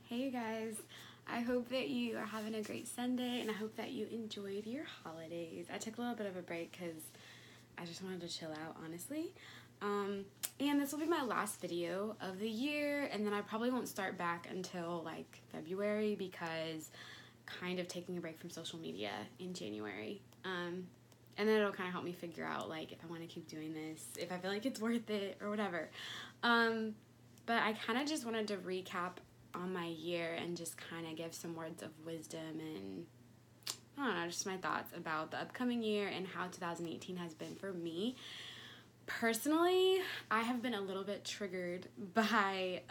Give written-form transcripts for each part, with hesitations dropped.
Hey you guys, I hope that you are having a great Sunday and I hope that you enjoyed your holidays. I took a little bit of a break because I just wanted to chill out, honestly. And this will be my last video of the year, and then I probably won't start back until like February because kind of taking a break from social media in January. And then it'll kind of help me figure out like if I want to keep doing this, if I feel like it's worth it or whatever. But I kind of just wanted to recap on my year and just kind of give some words of wisdom and I don't know, just my thoughts about the upcoming year and how 2018 has been for me. Personally, I have been a little bit triggered by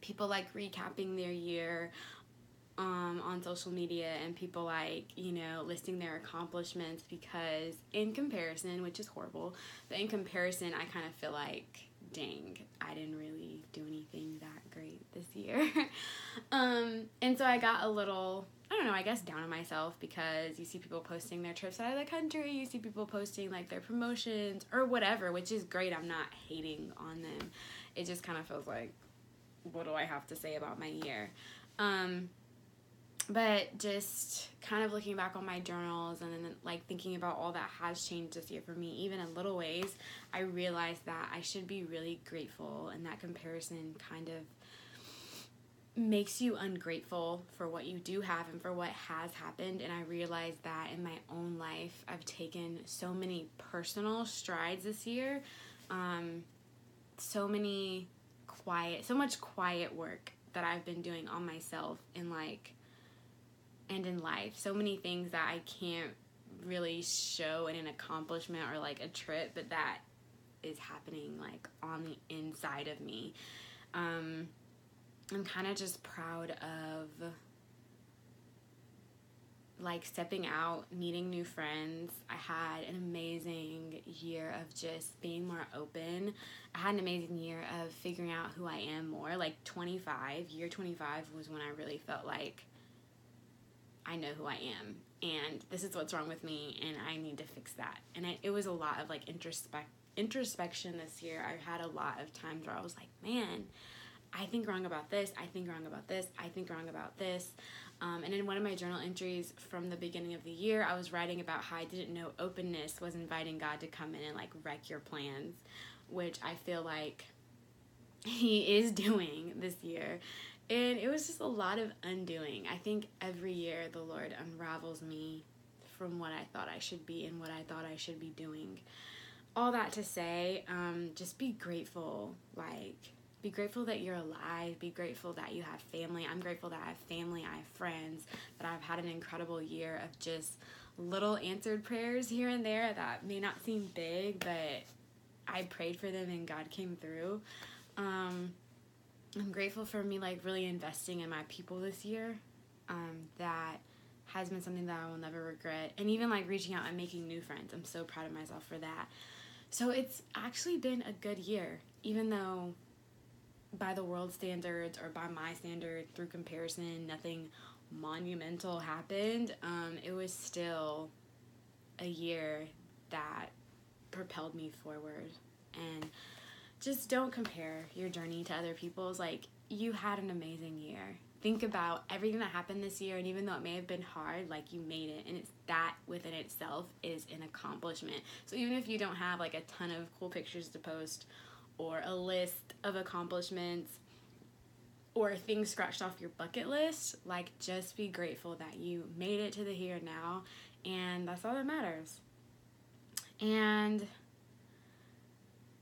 people like recapping their year on social media and people like, listing their accomplishments because in comparison, which is horrible, but in comparison, I kind of feel like, dang, I didn't really do anything that great this year. And so I got a little, I don't know, I guess down on myself because you see people posting their trips out of the country, you see people posting like their promotions or whatever, which is great. I'm not hating on them. It just kind of feels like, what do I have to say about my year? But just kind of looking back on my journals and then like thinking about all that has changed this year for me, even in little ways, I realized that I should be really grateful, and that comparison kind of makes you ungrateful for what you do have and for what has happened. And I realized that in my own life, I've taken so many personal strides this year, so much quiet work that I've been doing on myself and in life, so many things that I can't really show in an accomplishment or like a trip, but that is happening like on the inside of me. I'm kind of just proud of like stepping out, meeting new friends. I had an amazing year of just being more open. I had an amazing year of figuring out who I am more. Like year 25 was when I really felt like I know who I am, and this is what's wrong with me, and I need to fix that. And it was a lot of like introspection this year. I had a lot of times where I was like, man, I think wrong about this, I think wrong about this, I think wrong about this. And in one of my journal entries from the beginning of the year, I was writing about how I didn't know openness was inviting God to come in and like wreck your plans, which I feel like He is doing this year. And it was just a lot of undoing. I think every year the Lord unravels me from what I thought I should be and what I thought I should be doing. All that to say, just be grateful. Like, be grateful that you're alive. Be grateful that you have family. I'm grateful that I have family. I have friends. That I've had an incredible year of just little answered prayers here and there that may not seem big, but I prayed for them and God came through. I'm grateful for me like really investing in my people this year. That has been something that I will never regret. And even like reaching out and making new friends. I'm so proud of myself for that. So it's actually been a good year, even though by the world standards or by my standard through comparison, nothing monumental happened. It was still a year that propelled me forward. And just don't compare your journey to other people's. Like, you had an amazing year. Think about everything that happened this year, and even though it may have been hard, like, you made it, and it's that within itself is an accomplishment. So even if you don't have like a ton of cool pictures to post or a list of accomplishments or things scratched off your bucket list, like, just be grateful that you made it to the here and now, and that's all that matters. And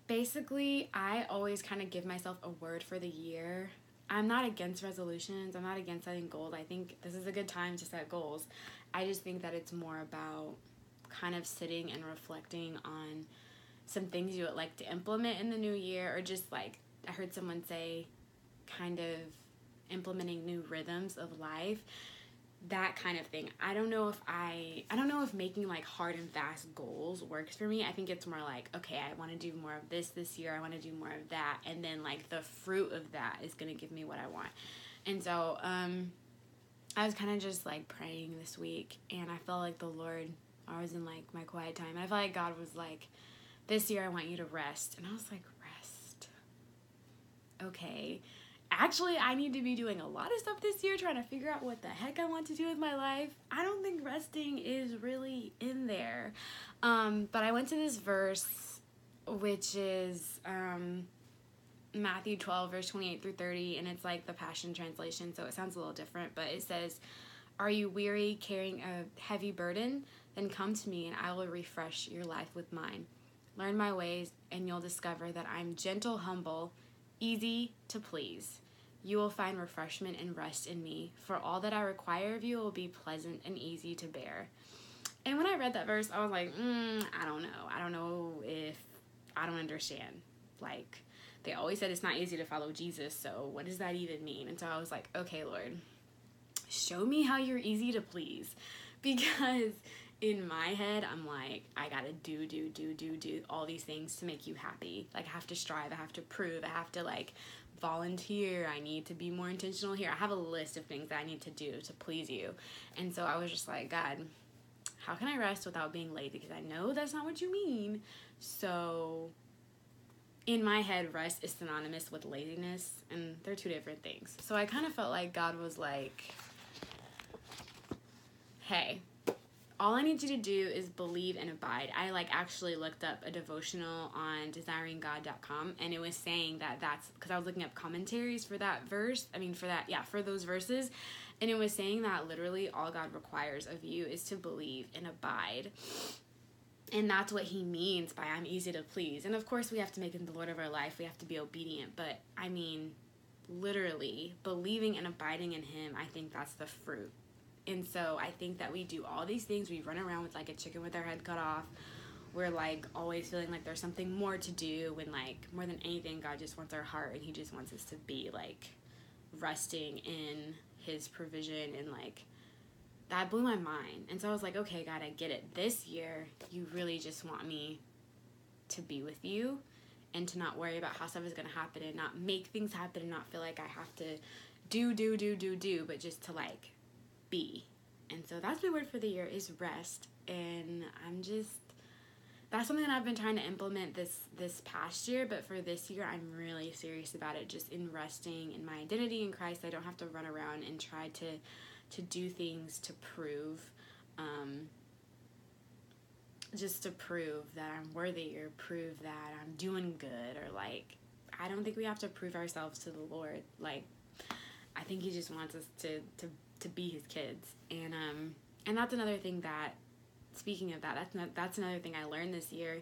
basically, I always kind of give myself a word for the year. I'm not against resolutions. I'm not against setting goals. I think this is a good time to set goals. I just think that it's more about kind of sitting and reflecting on some things you would like to implement in the new year, or just like I heard someone say, kind of implementing new rhythms of life. That kind of thing. I don't know if making like hard and fast goals works for me. I think it's more like, okay, I want to do more of this year. I want to do more of that. And then like the fruit of that is going to give me what I want. And so, I was kind of just like praying this week, and I felt like the Lord, I was in like my quiet time, and I felt like God was like, this year I want you to rest. And I was like, rest? Okay. actually, I need to be doing a lot of stuff this year, trying to figure out what the heck I want to do with my life. I don't think resting is really in there. But I went to this verse, which is Matthew 12, verse 28 through 30, and it's like the Passion Translation, so it sounds a little different, but it says, "Are you weary, carrying a heavy burden? Then come to me, and I will refresh your life with mine. Learn my ways, and you'll discover that I'm gentle, humble, easy to please. You will find refreshment and rest in me, for all that I require of you will be pleasant and easy to bear." And when I read that verse, I was like, I don't know. I don't know if I don't understand. Like, they always said it's not easy to follow Jesus, so what does that even mean? And so I was like, okay, Lord, show me how you're easy to please. Because in my head, I'm like, I gotta do all these things to make you happy. Like, I have to strive, I have to prove, I have to, like, volunteer, I need to be more intentional here. I have a list of things that I need to do to please you. And so I was just like, God, how can I rest without being lazy? Because I know that's not what you mean. So in my head, rest is synonymous with laziness, and they're two different things. So I kind of felt like God was like, hey, all I need you to do is believe and abide. I actually looked up a devotional on desiringgod.com, and it was saying that that's because I was looking up commentaries for that verse. For those verses. And it was saying that literally all God requires of you is to believe and abide. And that's what he means by I'm easy to please. And of course we have to make him the Lord of our life. We have to be obedient. But I mean, literally believing and abiding in him, I think that's the fruit. And so I think that we do all these things. We run around with like a chicken with our head cut off. We're like always feeling like there's something more to do, when like more than anything, God just wants our heart, and he just wants us to be like resting in his provision. And like that blew my mind. And so I was like, okay, God, I get it. This year you really just want me to be with you and to not worry about how stuff is going to happen and not make things happen and not feel like I have to do, but just to like be. And so that's my word for the year, is rest. And that's something that I've been trying to implement this past year, but for this year I'm really serious about it, just in resting in my identity in Christ. I don't have to run around and try to do things to prove just to prove that I'm worthy, or prove that I'm doing good, or like, I don't think we have to prove ourselves to the Lord. Like, I think he just wants us to be his kids. And that's another thing that, speaking of that, that's another thing I learned this year,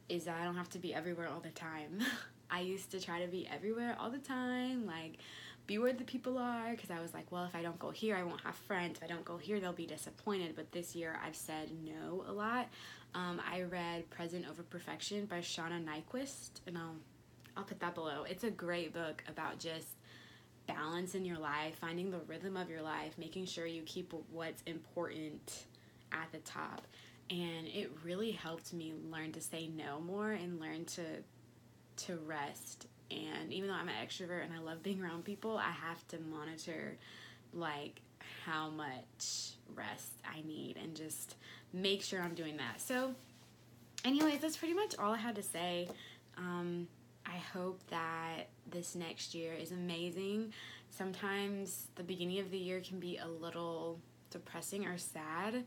is that I don't have to be everywhere all the time. I used to try to be everywhere all the time, like be where the people are, because I was like, well, if I don't go here, I won't have friends. If I don't go here, they'll be disappointed. But this year I've said no a lot. I read Present Over Perfection by Shauna Nyquist, and I'll put that below. It's a great book about just balance in your life, finding the rhythm of your life, making sure you keep what's important at the top. And it really helped me learn to say no more and learn to rest. And even though I'm an extrovert and I love being around people, I have to monitor like how much rest I need and just make sure I'm doing that. So anyways, that's pretty much all I had to say. I hope that this next year is amazing. Sometimes the beginning of the year can be a little depressing or sad,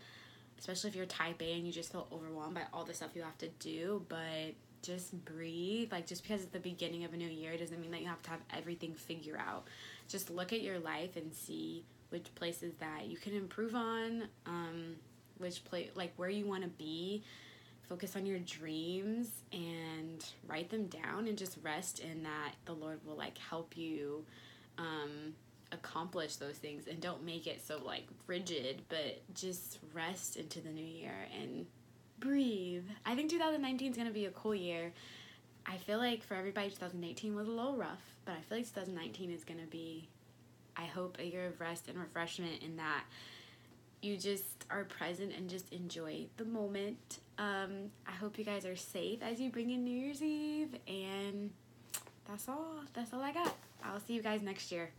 especially if you're type A and you just feel overwhelmed by all the stuff you have to do. But just breathe. Like, just because it's the beginning of a new year doesn't mean that you have to have everything figured out. Just look at your life and see which places that you can improve on, where you want to be. Focus on your dreams and write them down, and just rest in that the Lord will like help you accomplish those things. And don't make it so like rigid, but just rest into the new year and breathe. I think 2019 is going to be a cool year. I feel like for everybody 2018 was a little rough, but I feel like 2019 is going to be, I hope, a year of rest and refreshment, in that you just are present and just enjoy the moment. I hope you guys are safe as you bring in New Year's Eve, and that's all I got. I'll see you guys next year.